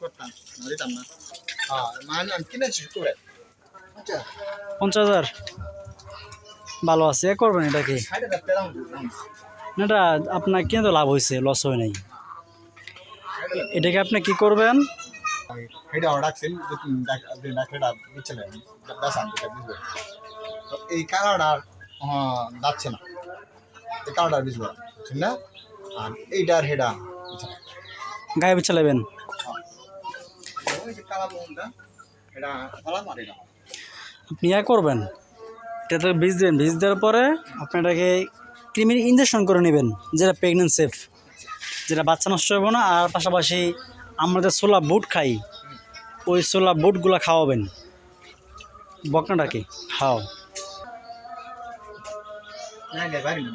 করতাম না দিতাম না হ্যাঁ মানে আমি কিনেছি করে 50,000 ভালো আছে এ করবেন এটা কি সাইডে রাখতে দাও না এটা আপনার কিনে তো লাভ হয়েছে লস হয় নাই এটাকে আপনি কি করবেন এটা রাখছেন যে ডাক্তারটা দিচ্ছিলেন ব্যাস আমি বুঝবো তো এই কালারটা যাচ্ছে না এই কালারটা বুঝবো ঠিক না আর এইটার হেডা গায়ে চালাবেন কালা মোহনটা এটা ভালো মারে এটা আপনি ইয়া করবেন এটাতে বীজ দেবেন বীজ দেওয়ার পরে আপনি এটাকে ক্রিমির ইঞ্জেকশন করে নেবেন যেটা প্রেগনেন্ট সেফ যেটা বাচ্চা নষ্ট হবে না আর পাশাপাশি আমরা যে ছোলা বুট খাই ওই ছোলা বুটগুলো খাওয়াবেন বকনাটাকে খাও না না বাড়ি না